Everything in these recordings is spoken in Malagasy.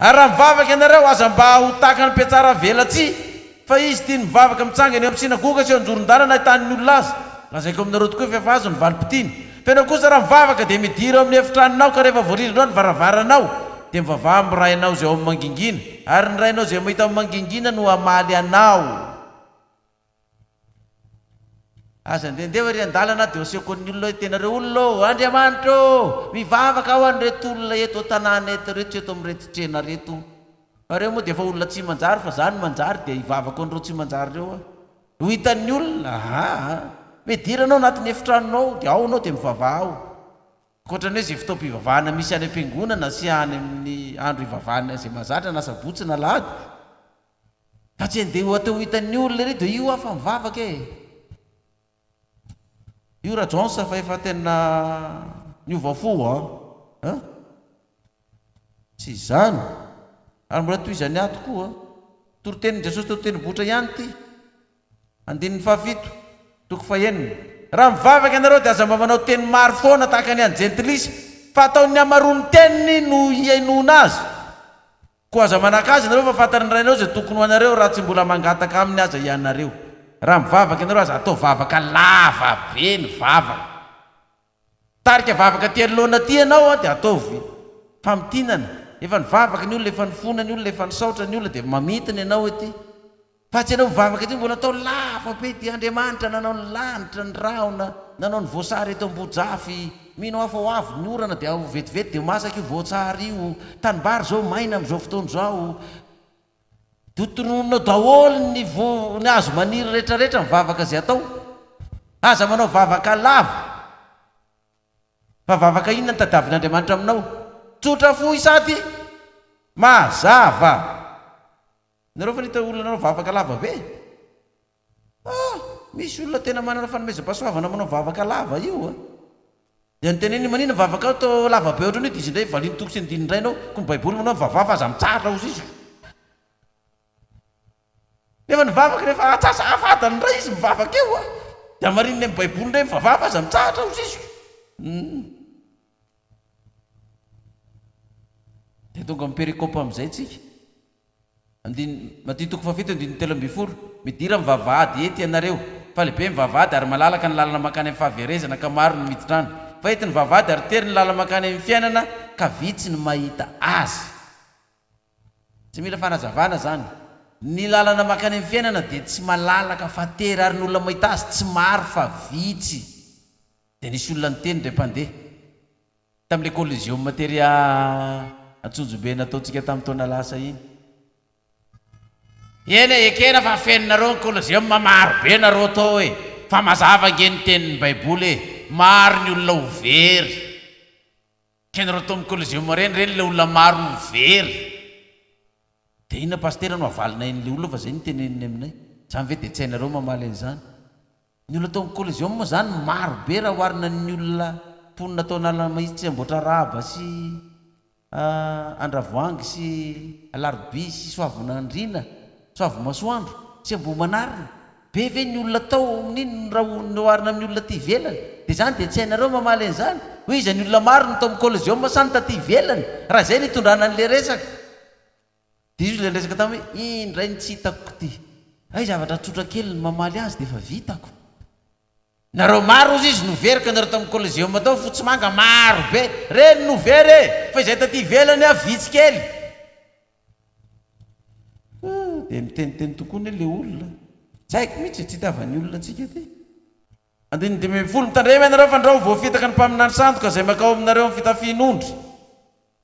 Ary raha mivavaka ianareo aza mba ho tahaka ny mpiatsara velatsy fa izy tia mivavaka mitsanga eny amin'ny sinagoga sy anjoron-dalana ahitany olona azy. Lazaiko aminareo tokoa fa efa azo ny valim-pitiny. Fa ianao kosa raha mivavaka dia midira amin'ny efitranonao ka rehefa voaririnao ny varavaranao dia mivavaha amin'ny rainao izay ao amin'ny mangingina, ary ny rainao izay mahita amin'ny mangingina no hamaly anao. Aza ndehandeha ry an-dalana dia asehoko ny olona hoe tenareo olona Andriamanitra mivavaka ao an'ireto olona eto an-tanàna eto reto eto amin'ireto trena reto. Fa reo moa dia efa olona tsy manjary fa zany manjary dia hivavaka an'ireo tsy manjary reo. Ho hitan'ny olona midiranao anatin'ny efitranonao dia ao anao dia mivavaha ao. Ankoatran'ny hoe izay fitaom-pivavahana misy any am-piangonana sy any amin'ny andro hivavahana izay mahazatra na sabotsy na lahady. Fa tsy handeha ho atao hitan'ny olona ireto dia io afa mivavaka e. Io raha Jonsa fa efa tena niova fo tsy izany. Ary mbola toy izany ato koa torotenin'i Jesosy teo teny botra ihany ty. Andininy fahafito toko fahenina. Raha mivavaka ianareo dia aza mba manao teny maro foana tahaka ny any Jentilisa fa ataony hamaroany teniny no hiainona azy. Koa aza manaka azy ianareo fa fantariny rainao izay tokony ho anareo raha tsy mbola mangataka aminy aza ianareo. Raha mivavaka ianareo aza atao vavaka lava be ny vavaka. Tarika vavaka ty alohana ty ianao dia ataovy famitinana. Efa nivavaka ny olona, efa nifona ny olona, efa nisaotra ny olona dia mamitiny ianao ety. Fa tsy ianao mivavaka ty mbola atao lava be ty Andriamanitra nanao ny lanitra ny rahona, nanao ny voasary eto ambojafy. Mino hafa ho avy ny orana dia ho vetivety dia masaka io voasary io. Tanimbary zao maina amin'izao fotoana zao. Dotononao daholo ny hazo maniry rehetrarehetra mivavaka zay atao. Aza manao vavaka lava. Fa vavaka inona ny tadiavin'Andriamanitra aminao? Tsotra fo isaty mazava. Nareo fa nita olona nanao vavaka lava be? Misy olona tena manana fanomezam-pahasoavana manao vavaka lava io. Dia nyteneny manina vavaka ao tao lava be ohatrany hoe dizy indray valiny toko sy ny diny indray anao. Ko ny baiboly manao vavava fa aza mitsara ho izy. Nefa nivavaka rehefa atsasa afatany indray izy mivavaka eo dia marininy amin'ny baiboly indray mivavava fa aza mitsara ho izy. Dia tonga amin'ny perikôpa amin'izay tsika. Matitoko fafito andiny telo amby folo. Midira mivavahady ety ianareo fa lehibe mivavahady ary malalaka ny lalana makany amin'ny fahaverezana ka maro ny miditrana. Fa ety ny vavahady ary tery ny lalana makany amin'ny fiainana ka vitsy ny mahita azy. Tsy mila fanazavana zany. Ny lalana makany amin'ny fiainana dia tsy malalaka fa tery ary ny olona mahita azy tsy maro fa vitsy. Dia nisy olona niteny indray mpandeha tamin'ilay collision materia Antsonjobe nataontsika tamin'ny taona lasa iny. Eny ekena fa feninareo ny collision maro be nareo tao e. Fa mazava nge ny tenin'ny baiboly e. Maro ny olona ho very. Kenareo tao amin'ny collision reny le olona maro ho very. Dia inona pastera no avalina in'ilay olona fa zay niteneniny aminay. Zany ve dia tsy hainareo mamaly an'izany. Ny olona tao amin'ny collision moa zany maro be raha oharina ny olona mponina tao analana mahitsy tsy amboatra raba sy Andravoangy sy Alarobia sy Soavina Andrina, Soavy Masoandro sy Ambohimanarina. Be ve ny olona tao amin'iny raha oharina amin'ny olona ty ivelany. Dia zany dia tsy hainareo mamaly an'izany. Hoe iza ny olona maro ny tao amin'ny collision masany taty ivelany. Raha zay nitondrana an'ilay resaka. Dia izy ilay resaka tamin'ny hoe indray ny tsy hitako ty. Ay zavatra tsotra kely ny mamaly azy dia efa vitako. Nareo maro izy izy noverika nareo tamin'ny collision tao fotsy manga maro be. Reny novery fa izay taty ivelany vitsy kely. Dia miteniteny tokoa ny ilay olona. Zaiko mihitsy tsy hitiavan'ny olona antsika ty. Andiny 10 mitandrema ianareo fa andrao voafitaka ny mpaminany sandoka izay makao aminareo amin'ny fitafian'ondry.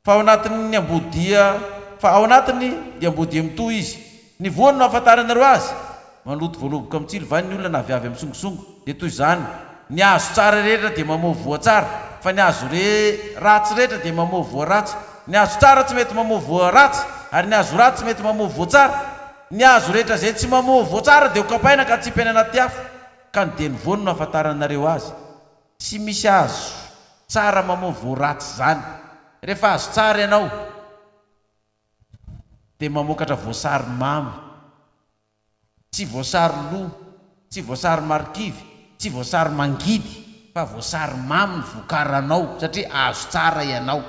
Fa ao anatin'ny ambodia, fa ao anatiny dia ambodia mitohy izy. Ny voany no ahafantaranareo azy. Maloto voaloboka amin'ny tsilovany ny olona na avy amin'ny songisongo. Dia toy izany, ny hazo tsara rehetra dia mamoha voa tsara, fa ny hazo ratsy rehetra dia mamoha voa ratsy. Ny hazo tsara tsy mety mamoha voa ratsy, ary ny hazo ratsy tsy mety mamoha voa tsara. Ny hazo rehetra izay tsy mamoha voa tsara dia ho kapaina ka tsy hipaina anaty afo. Ka ny dia ny voany no ahafantaranareo azy. Tsy misy hazo tsara mamoha voa ratsy zany. Rehefa hazo tsara ianao dia mamokatra voasary mamy, tsy voasary lo, tsy voasary marikivy, tsy voasary mangidy, fa voasary mamy ny vokaranao satria azo tsara ianao.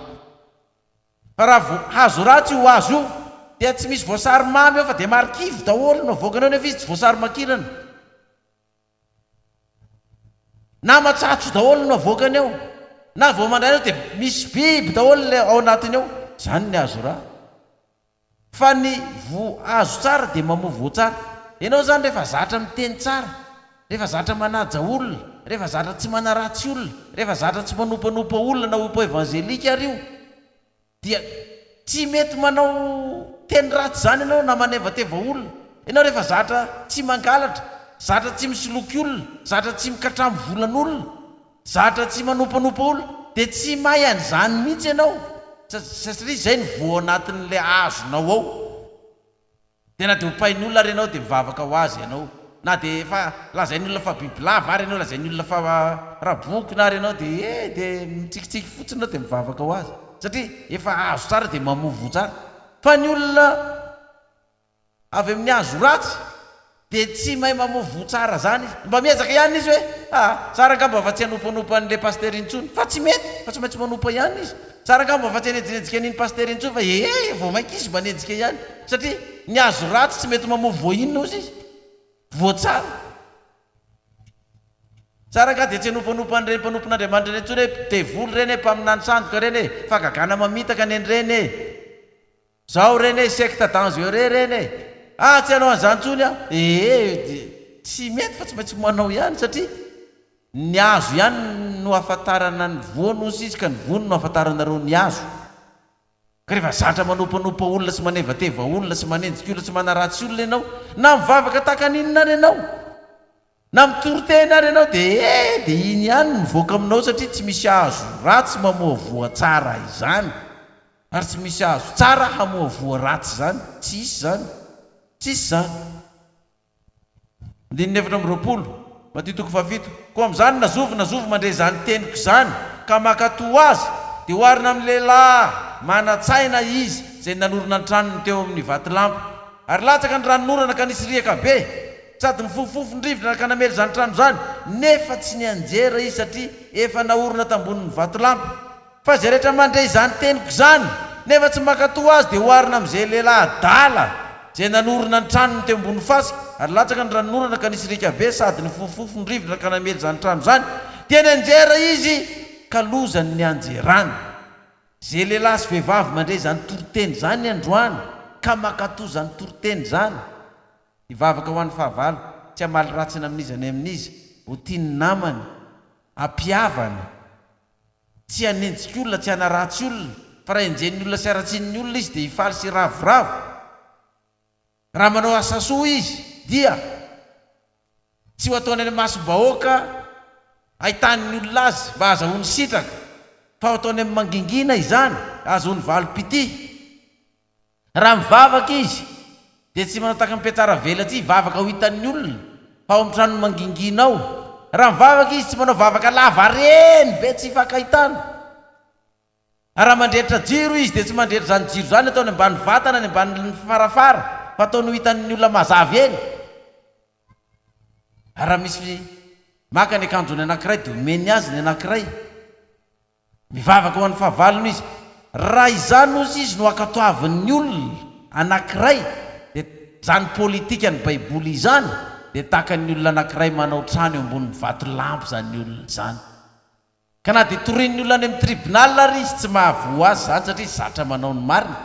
fa raha hazo ratsy io azo io dia tsy misy voasary mamy eo fa dia marikivy daholo no avoakanao nefa izy tsy voasary makirana na matsatso daholo no avoakany eo na vao mandray ao dia misy biby daholo le ao anatiny ao zany ny azo raha fa ny azo tsara dia mamovo tsara ianao zany rehefa zatra miteny tsara rehefa zatra manaja olona rehefa zatra tsy manaratsy olona rehefa zatra tsy manompanopa olona na opo evanjelika ary io dia tsy mety manao teny ratsy zany ianao na manevateva olona ianao rehefa zatra tsy mangalatra zatra tsy misoloky olona zatra tsy mikatramy volan'olona zatra tsy manompanopa olona dia tsy mahay an'izany mihitsy ianao satria zay ny voa anatin'la azonao ao dia na dia hopainy olona ary ianao dia mivavaka ho azy ianao na dia efa lazainy olona fa bibilava ary ianao lazainy olona fa raboky na ary ianao dia dia mitsikitsiky fotsiny ianao dia mivavaka ho azy satria efa azo tsara dia mamovo tsara fa ny olona avy amin'ny azo ratsy dia tsy mahay mamovo tsara zany izy mba miezaka ihany izy hoe tsara angamba fa tsy hanompanopa an'le paster intsony fa tsy mety fa tsy maintsy manopa ihany izy tsara angamba fa tsy hanejinejika an'iny paster intsony fa vao mainka izy mba nejika ihany satria ny azo ratsy tsy mety mamovo voainona ozy izy voatsara tsara ka dia tsy hanompanopa an'ireny mpanompon'andriamanitra reny intsony hoe devoly reny mpaminany sandoka reny fa gagana mamitaka ny an'ireny zao reny secte dangereux reny tsy hanao an'izany tsony tsy mety fa tsy maintsy manao ihany satria ny azo ihany no ahafantarana ny voany ozy izy ka ny vony no ahafantaranareo ny azo ka rehefa zatra manompanopa olona sy manevateva olona sy manenjika olona sy manaratsy olona ianao na mivavaka takan'inona ary ianao na mitorotena ary ianao dia iny ihany mivoaka aminao satria tsy misy azo ratsy mamoavoa tsara izany ary tsy misy azo tsara hamoavoa ratsy zany tsisy zany tsisy zany andininy efatra am'roapolo matitoko fafito koa am'izany nazovy mandray zany teniko zany ka makato azy dia hoarina amin'ny lehilahy manatsaina izy zay nanorona ny tranony teo amin'ny vatolampy ary latsaka ny ranonorana ka nisy riaka be sady ny fofofondrivotra ka namely zany trano zany nefa tsy nianjera izy satria efa naorona tambonin'ny vatolampy fa zay rehetra mandray zany teniko zany nefa tsy makato azy dia hoarina amin'izay lehilahy adala zay nanorona ny tranony teo ambony fasika ary latsaka ny ranonorana ka nisy rika be sady ny fofofondrivotra ka namely zany trano zany dia nianjera izy ka lozany ny anjerany zay lehilahy sy vehivavy mandray zany toroteny zany androany ka makato zany toroteny zany ivavaka ho an'ny fahavalo tsy hamaly ratsiny amin'izany amin'izy ho tiany namany ampiavany tsy hanenjika olona tsy hanaratsy olona fa raha enjen'ny olona sy aratsinin'ny olona izy dia hifaly sy ravoravo raha manao asasoa izy dia tsy ho ataony any masom-bahoaka ahitany olona azy mba azahoany sitraka fa ho ataony amin'ny mangingina izany azahoany valopity raha mivavaka izy dia tsy manao taka mipetsara velatsy vavaka ho hitan'ny olona fa ao amin'ny tranony mangingina ao raha mivavaka izy tsy manao vavaka lava reny be tsy hifankahitana raha mandrehitra jiro izy dia tsy mandrehitra zany jiro zany ataony ambany vatana ny ambany farafara fa ataony ho hitan'ny olona mazavy eny raha misy maka ny akanjony anankiray dia omeny azy ny anankiray mivavaka ho an'ny fahavalony izy raha izany ozy izy no akatoavin'ny olona anankiray dia zany politika ny baiboly izany dia takan'ny olona anankiray manao trano eo ambonin'ny vatolampy zany olona zany ka na dia torin'ny olona any amin'ny tribunal ary izy tsy mahavoa azy zany satria zatra manao ny marina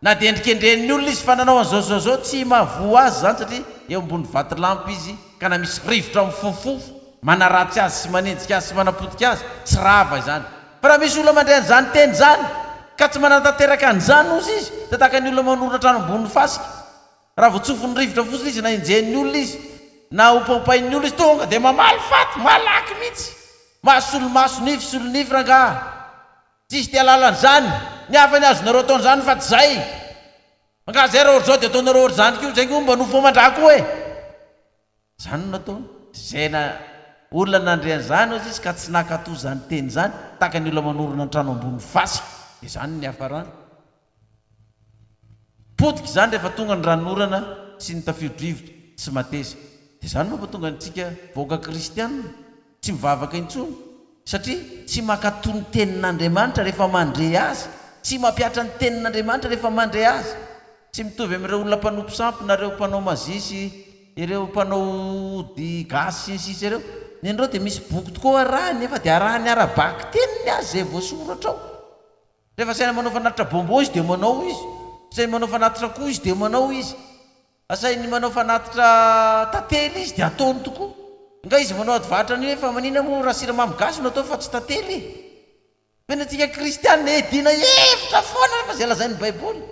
na dia endrikendren'ny olona izy fa nanao an'izao tsy mahavoa azy zany satria eo ambony vatolampy izy ka na misy rivotra mifofofo manaratsy azy sy manenjika azy sy manapotika azy tsy rava izany fa raha misy olona mandray an'izany teny zany ka tsy mananatanteraka an'izany ozy izy dia takan'ny olona manorona trano ambony fasika raha voatsofony rivotra fotsiny izy na enjen'ny olona izy na opaopain'ny olona izy tonga dia mamaly faty malaky mihitsy mahasolomaso nify solonify rangaha tsisy ty alalan'izany ny hafa ny azonareo ataon'izany fa tsy zay angaha zay raha ory zao dia ataonareo ory zany kio zay ko mba nofo mandrako hoe zany no nataony zay na olona nandrean'izany ozy izy ka tsy nakato zany teny zany takany olona manorona ny trano ambony fasika dia zany ny hafarany potika zany rehefa tonga ny ranonorana sy ny tafio-drivotra sy mateza dia zany mampa tonga antsika vahoaka kristianina tsy mivavaka intsony satria tsy makatony tenin'andriamanitra rehefa mandre azy tsy mampiatra ny tenin'Andriamanitra rehefa mandray azy. Tsy mitovy amin'ireo olona mpanompo sampy na ireo mpanao mazisy, ireo mpanao gasy sy sisa ireo. Ny andreo dia misy boky tokoa arahany nefa dia arahany arabaky teniny azy zay voasoratra ao. Rehefa saina manao fanatitra bonbon izy dia manao izy, sainy manao fanatitra koa izy dia manao izy, asainy manao fanatitra tantely izy dia ataony tokoa. Nga izy manao adivatra an'io efa manina moa raha siramamy gasy no atao fa tsy tantely. Pena antsika kristianina edina hevitra foana rehefa zay lazainy baiboly.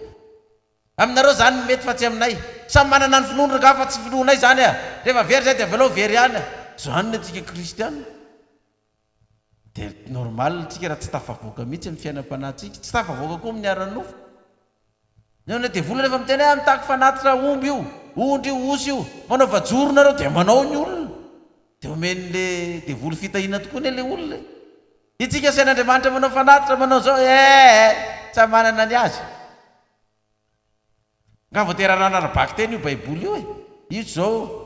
Aminareo zany mety fa tsy aminay. Samy manana ny finoana ka fa tsy finoanay zany a. Rehefa very zay dia velao very ihany. Zany ny antsika kristianina. Dia normal antsika raha tsy tafavoaka mihitsy amin'ny fiainam-panahintsika, tsy tafavoaka koa amin'ny aran'nofo. Neona dia vola rehefa miteny mitaky fanatitra omby io, ondry io, osy io, manao vajoro nareo dia manao ny olona. Dia omen'le dia vola fitahina tokoa ny le olona. Itsika sain'Andriamanitra manao fanatitra manao zao tsy manana ny azy. Nga voaterana arabaky teny io baiboly io io zao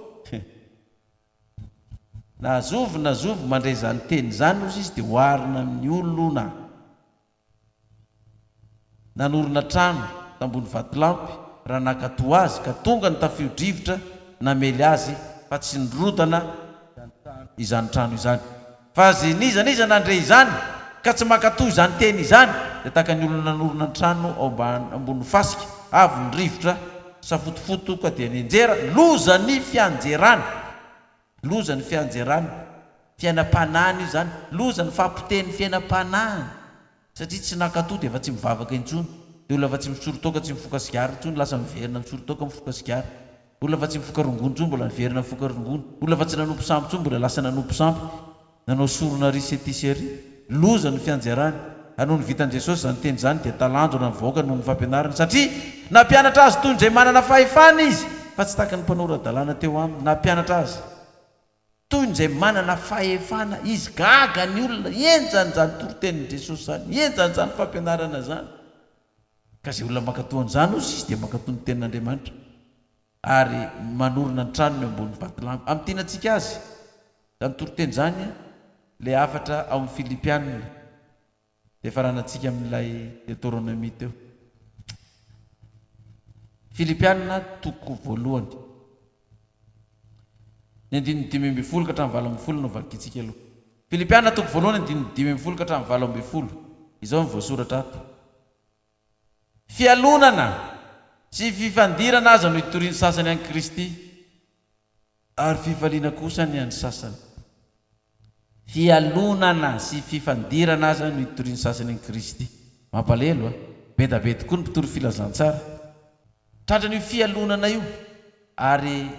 nazovy mandray zany teny zany ozy izy dia hoarina amin'ny olona. Nanorona trano tambony vatolampy raha nakatoa azy ka tonga ny tafio-drivotra namely azy fa tsy nirotana izany trano izany. Fa zy niza nandray izany ka tsy makatoa izany teny izany dia tahaka ny olona nanorona ny trano ambony fasika avy ny rivotra safotofoto ka dia nianjera loza ny fianjerana. Loza ny fianjerana, fiainam-panahiny io zany, loza ny fampiteny fiainam-panahiny satria tsy nakatoa dia efa tsy mivavaka intsony. Dia olona fa tsy misorotoka tsy mifoka sigara intsony lasa miverina misorotoka mifoka sigara. Olona fa tsy mifoka rongony intsony mbola miverina mifoka rongony. Olona fa tsy nanompo sampy intsony mbola lasa nanompo sampy. Nanao sorona ry setisy. Loza ny fianjerana. Hanao ny vitan'i Jesosy zany teny zany dia talanjona mivoaka noho ny fampianarana satria nampianatra azy toy izay manana fahefana izy fa tsy tahaka ny mpanora-dalàna teo aminy. Nampianatra azy toy izay manana fahefana izy gaga ny olona enjany zany torotenin'i Jesosy zany, enjany zany fampianarana zany. Ka zay olona makatoa an'izany ozy izy dia makatoa ny tenin'Andriamanitra ary manorona ny tranony ambony vatolampy. Amin'ny tianantsika azy zany toroteny zany le afatra ao amin'ny Filipianina dia faranantsika amin'ilay Deutéronomie teo. Filipianina toko voalohany ny 5:10 ka hatramin'ny 7:10 no vakitsika aloha. Filipianina toko voalohany 5:10 ka hatramin'ny 7:20 izao ny voasoratra ato. Fialonana sy fifandirana aza no hitorian'ny sasany an'i Kristy ary fifaliana kosa ny an'ny sasany. Fialonana sy fifandirana aza no hitorian'ny sasany an'i Kristy. Mampalelo be da be tokoa ny mpitory filazantsara. Tratran'io fialonana io ary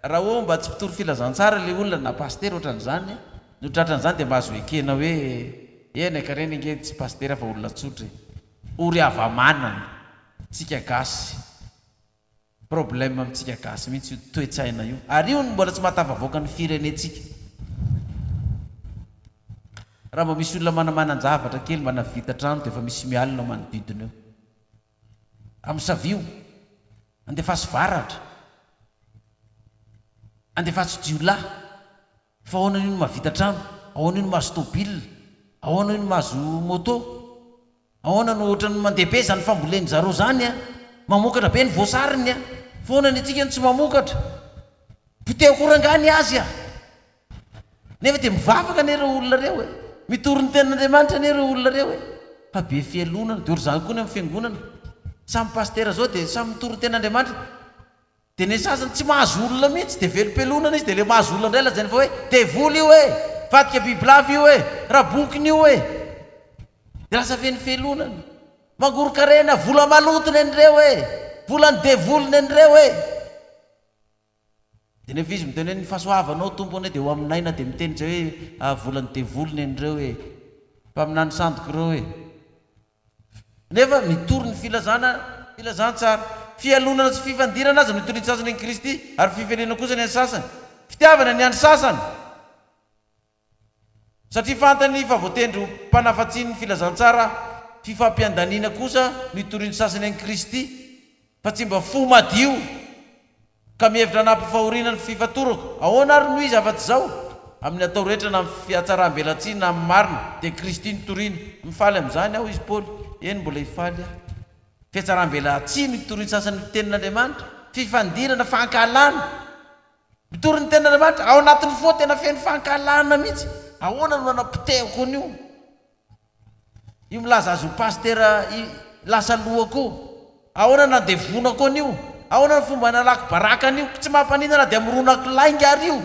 raha hoe mba tsy mpitory filazantsara le olona na paster ohatran'izany no tratran'izany dia mahazo ekena hoe ena kareny nge tsy paster fa olona tsotra ory avamanana tsika gasy problème amintsika gasy mihitsy io toetsaina io ary io mbola tsy mahatafavoaka ny firenentsika. Raha mba misy olona manamanan-javatra kely manavita trano dia efa misy mialina manodidina eo amin'ny savio andefasy varatra andefasy jiolahy fa ahoana io no mahavita trano, ahoana io no mahazo tôbila, ahoana io no mahazo moto, ahoana no ohatrany mandeha zany famboleny zareo zany mamokatra be ny voasariny fa ahoana ny antsika no tsy mamokatra poteo korangany azy nefa dia mivavaka nereo olona reo mitory ny tenin'Andriamanitra nereo olona reo fa be fialonana. Dia ory zany koa ny amin'ny fiangonana samy pastera zao dia samy mitory ny tenin'Andriamanitra dia ny sasany tsy mahazo olona mihitsy dia velom-pelonana izy dia le mahazo olona indray lazainy fa hoe devoly io vadika bibilava io raha bokiny io dia lasa feny felonana mangorokarena vola malotony an'ireo vola ny devoliny an'ireo dia nefa izy miteny hoe ny fahasoavanao tompony dia ho aminay na dia miteny zay hoe vola ny devoliny an'ireo fa aminany sandoko ireo nefa mitory ny filazantsara. Fialonana sy fifandirana azy no hitorian'ny sasany an'i Kristy ary fifaliana kosa ny an'ny sasany. Fitiavana ny an'ny sasany satria fantany fa voatendry mpanafatsiny ny filazantsara fifampiandaniana kosa no hitorian'ny sasany an'i Kristy fa tsy mba fo madio ka mihevitra nampifahoriana ny fifatorako. Ahoana ary no izy afa-tsy zao amin'ny atao rehetra na amin'ny fiatsaram-belatsiana na amin'ny marina dia Kristy nitoriana. Mifaly amin'izany aho izy Paoly. eny mbola ifaly fiatsaram-belatsiny mitory ny sasany tenin'Andriamanitra fifandirana fankalana mitory ny tenin'Andriamanitra ao anatin'ny fo tena feno fankalana mihitsy ahoana no anapitehiko an'io io milaza azo pastera lasa lohako ahoana nandevonako an'io ahoana ny fomba nalako baraka an'io tsy mampanina dia amironako lainga ary io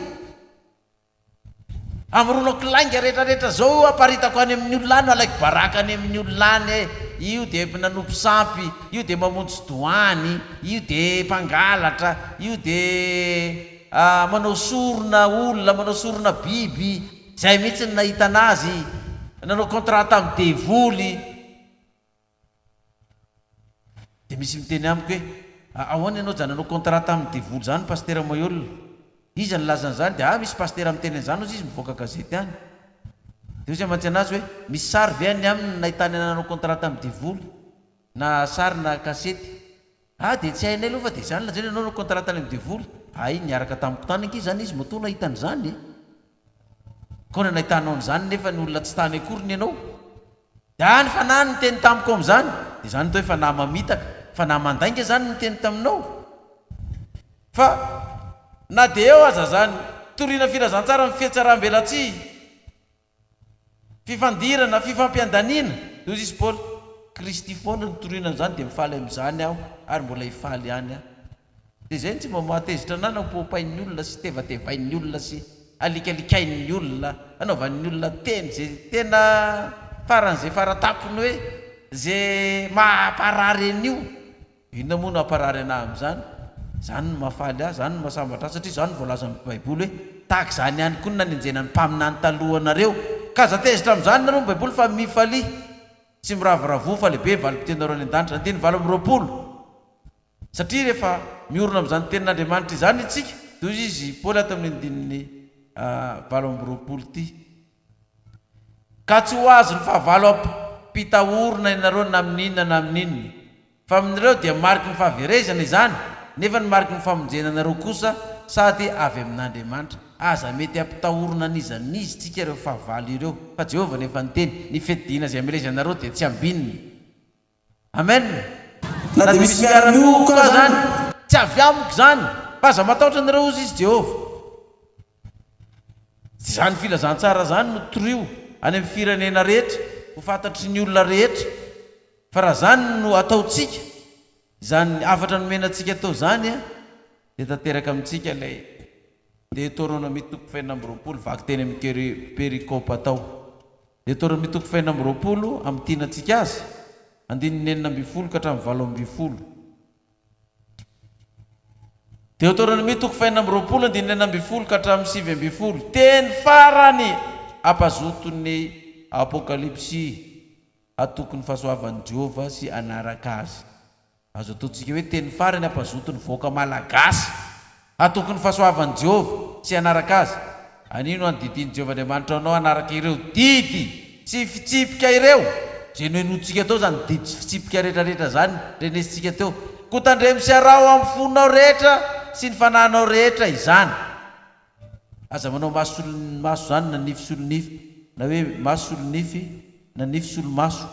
amironako lainga rehetrarehetra zao aparitako any amin'ny olona any alaiko baraka any amin'ny olona any io dia nanompo sampy io dia mamontsy doany io dia mpangalatra io dia manao sorona olona manao sorona biby zay mihitsy nahita anazy nanao kontrata amin'ny devoly dia misy miteny amiko hoe ahoana ianao zany nanao kontrata amin'ny devoly zany pastera Moyolina iza nilazan'izany dia misy pastera miteny an'izany ozy izy mivoaka gazety any dia ozy amantsy anazy hoe misy sary ve any aminy nahitany nanao kontrata amin'ny devoly na sary na kasety dia tsy hainay aloha fa dia zany lazany ianao nanao kontrata any amin'ny devoly niaraka tamiko tany anky zany izy moto nahitan'izany kona nahitanao an'izany nefa ny olona tsy tany akory ny ianao dia ny fanahy ny teny tamiko amin'izany dia zany to hoe fanahy mamitaka fanahy mandainga zany ny teny taminao fa na dia eo aza zany toriana filazantsara amin'ny fiatsaram-belatsy fifandirana fifampiandaniana dia ozy izy Paoly Kristy foana ny toriana an'izany dia mifaly amin'izany aho ary mbola hifaly any aho dia zay tsy mamatezitra anao napopain'ny olona sy tevatevain'ny olona sy alikaalikain'ny olona anaovan'ny olona teny zay tena faran'izay faratapony hoe zay mahaparary an'io inona moa no haparary anahy amin'izany zany no mahafaly ahy zany no mahasambatra satria zany no voalaza amin'ny baiboly hoe tahaka izany ihany koa no nanenjena ny mpamina ny talohanareo ka za tezitra amin'izany nareo ny baiboly fa mifaly tsy miravoravo fa lehibe valim-pitenareo any an-danitra andiny valo amby roapolo satria rehefa miorona amin'izany tenin'Andriamanitra izany itsika dia ozy izy Paoly ato amin'ny andininy valo amby roapolo ity ka tsy ho azo ny fahavalo ampitahorona ianareo na amin'inona na amin'inona fa amin'ireo dia mariky ny fahaverezana izany nefa ny mariky ny famonjena anareo kosa sady avy amin'Andriamanitra aza mety ampitahorona n'izy tsika ireo fahavalo ireo fa Jehovah nefa niteny ny fetidina zay amelezanareo dia tsy ambininy amen na dia misy miara-mioka zany tsy avy amiko zany fa aza matahotra anareo ozy izy Jehovah zany filazantsara zany no toroio any amin'ny firenena rehetra ho fantatry ny olona rehetra fa raha zany no ataotsika zany afatra nomenantsika atao zany dia tanteraka amintsika ilay Deutéronome toko faina amby roapolo vaky teny amin'ny perikopa atao Deutéronome toko faina amby roapolo amin'ny tianantsika azy andininy enina amby folo ka hatramin'ny valo amby folo Deutéronome toko faina amby roapolo andininy enina amby folo ka hatramin'ny sivy amby folo teny farany ampazoton'ny apokalipsy atokony fahasoavan'i Jehovah sy anaraka azy azo ataontsika hoe teny farany ampazotony voaka malagasy atokony fahasoavan'i Jehovah sy anaraka azy anino andidiny Jehovah Andriamanitra anao anaraka ireo didy sy fitsipika ireo zay no enotsika tao zany didy sy fitsipika rehetrarehetra zany renesitsika teo kotandremisarao amin'ny fonao rehetra sy ny fanahinao rehetra izany aza manao maso zany na nify solonify na hoe maso solonify na nify solomaso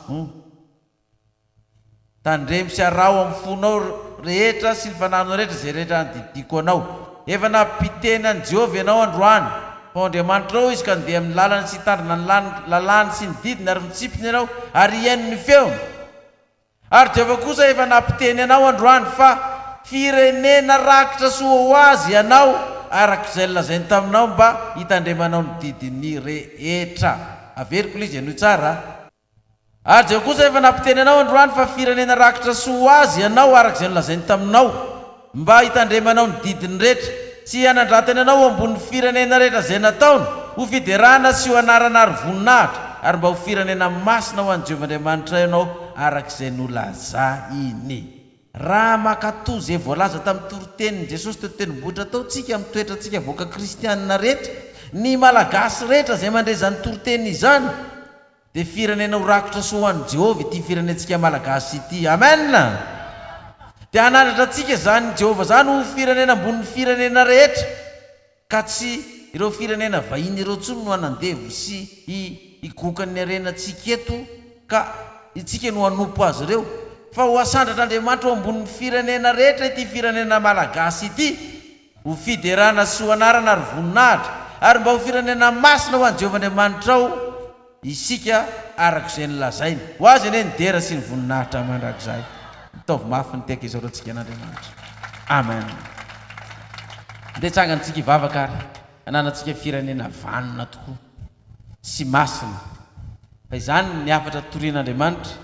tandremisarao amin'ny fonao rehetra sy ny fanahinao rehetra zay rehetra andidiko anao efa nampiteny an Jehovah ianao androany fa Andriamanitra ao izy ka ndeha amin'ny lalany sy hitandrina ny lalany sy ny didiny ary mitsipiny ianao ary iaino ny feony ary Jehovah kosa efa nampiteny anao androany fa firenena rakitra soa ho azy ianao arak'izay lazainy taminao mba hitandremanao ny didiny rehetra averiko lizy ianoy tsara ary Jehovah kosa efa nampiteny anao androany fa firenena rakitra soa ho azy ianao arak'izay lazainy taminao mba hitandremanao ny didiny rehetra sy hanandratany anao ambony firenena rehetra zay nataony ho fiderana sy ho anarana ary voninahitra ary mba ho firenena masina ho an'i Jehovah Andriamanitra ianao arak'izay nolaza iny raha makatoy zay voalaza tamin'ny toritenin'i Jesosy teo tenibohitra ataotsika amin'ny toetrantsika voaka kristianina rehetra ny malagasy rehetra zay mandray zany toriteny izany dia firenena ho rakotra soa ho an'i Jehovah ity firenentsika malagasy ity amen dia hanandratra antsika zany Jehovah zany ho firenena ambon'ny firenena rehetra ka tsy ireo firenena vahiny ireo tsony no hanandevo sy higokany arenantsika eto ka itsika no hanompo azy ireo fa ho asandratr'Andriamanitra eo ambonin'ny firenena rehetra ity firenena malagasy ity ho fiderana sy ho anarana ary voninahitra ary mba ho firenena masina ho an'i Jehovahandriamanitra ao isika arak'izay nylazainy ho azy eny nidera sy ny voninahitra mandrakizay mitaovy mafy ny teka izaorantsika an'Andriamanitra amen ndeha tsangantsika hivavaka ary ananantsika firenena vanina tokoa sy masina fa izany ny afatra torian'Andriamanitra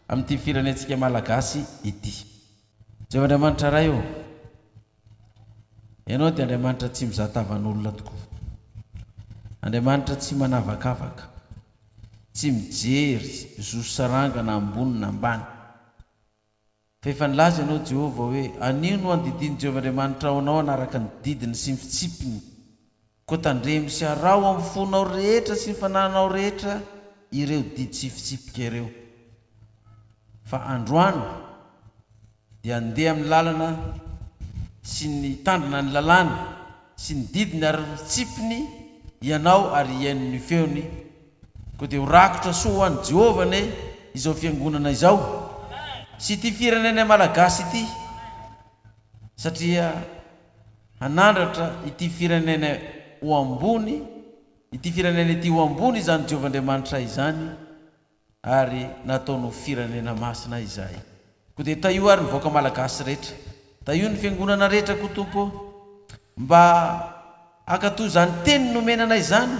amin'ity firenentsika malagasy ity Jehovahandriamanitra ray eo ianao dia Andriamanitra tsy mizatavan'olona tokoa Andriamanitra tsy manavakavaka tsy mijery zosarangana ambony na ambany fa efa nilaza ianao Jehova hoe anio no andidiny Jehovahandriamanitra ao anao anaraka ny didiny sy ny fitsipiny koa tandremy sy arao amin'ny fonao rehetra sy ny fananao rehetra ireo didy sy fitsipika ireo fa androany dia andeha amin'ny lalana sy ny tandrina ny lalàna sy ny didiny ary ny fitsipiny ianao ary iain'ny feony koa dia ho rakotra soa ho an'i Jehova ne izao fiangonana izao sy ity firenena malagasy ity satria hanandratra ity firenena ho ambony ity firenena ity ho ambony izany Jehovahandriamanitra izany ary nataony firenena masina izay koa dia taio ary ny vaoaka malagasy rehetra taio ny fiangonana rehetra koa tompo mba hakatoy izany teny nomenana izany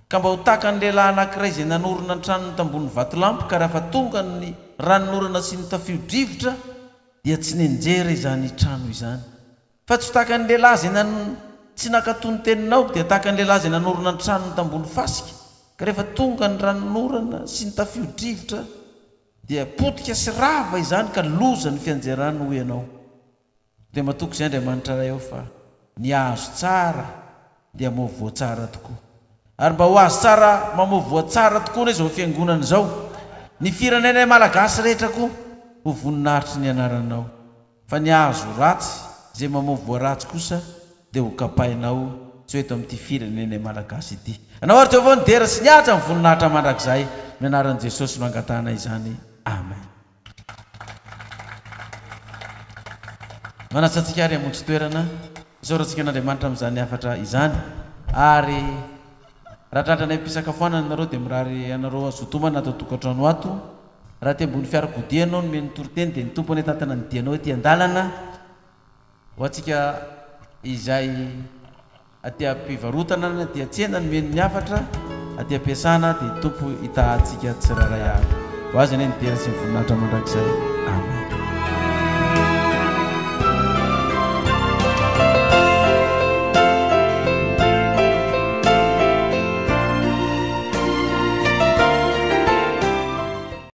ka mba ho taka ny lehilahy anankiray izay nanorina ny tranony tambony vatolampy ka raha fa tonga ny ranonorana sy ny tafio-drivotra dia tsy nenjera izany trano izany fa tsy ho taka ny lehilahy izay tsy nakatoy ny teninao dia taka ny lehilahy izay nanorina ny tranony tambony fasika ka rehefa tonga ny ranonorana sy ny tafio-drivotra dia potika sy rava izany ka loza ny fianjerany ho ianao dia matoky izay Andriamanitra ray eo fa ny azo tsara dia maovoa tsara tokoa ary mba ho azo tsara mamovoa tsara tokoa na izao fiangonana izao ny firenena malagasy rehetra koa ho voninahitry ny anaranao fa ny azo ratsy izay mamovoa ratsy kosa dia ho kapainao tsy ho eto amin'ity firenena malagasy ity anao ary Jehova nidera sy niatra amin'ny voninahitra mandrakizay ny anaran'i Jesosy no angatahana izany amen manatsantsika ary hamontsy toerana isaorantsika an'Andriamanitra amin'izany afatra izany ary raha tratrany ampisakafoanana nareo dia mirary anareo azotomana atao tokantrano ato raha ty ambony fiarakodia anao nomeny toriteny dia ny tompony tanana ny dianao ety an-dalana ho antsika izay aty ampivarotana na aty an-tsena nomeny ny afatra aty ampiasana dia tompo hitahantsika tsiraray avy ho azy eny nidera sy ny voninahitra mandrakizay